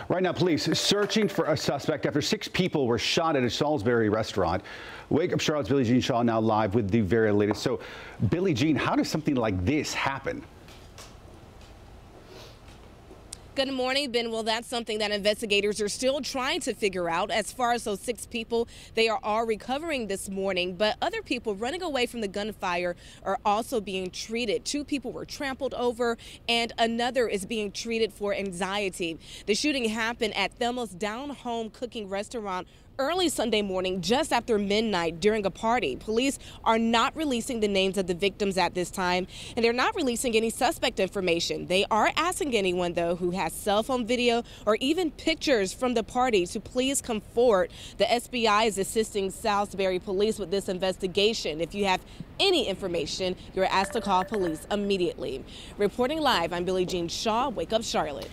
Right now, police searching for a suspect after 6 people were shot at a Salisbury restaurant. Wake Up Charlotte's Billie Jean Shaw now live with the very latest. So, Billie Jean, how does something like this happen? Good morning, Ben. Well, that's something that investigators are still trying to figure out. As far as those 6 people, they are all recovering this morning, but other people running away from the gunfire are also being treated. 2 people were trampled over and another is being treated for anxiety. The shooting happened at Thelma's Down Home Cooking Restaurant early Sunday morning, just after midnight during a party. Police are not releasing the names of the victims at this time, and they're not releasing any suspect information. They are asking anyone, though, who has cell phone video or even pictures from the party to please come forward. The SBI is assisting Salisbury police with this investigation. If you have any information, you're asked to call police immediately. Reporting live, I'm Billie Jean Shaw, Wake Up Charlotte.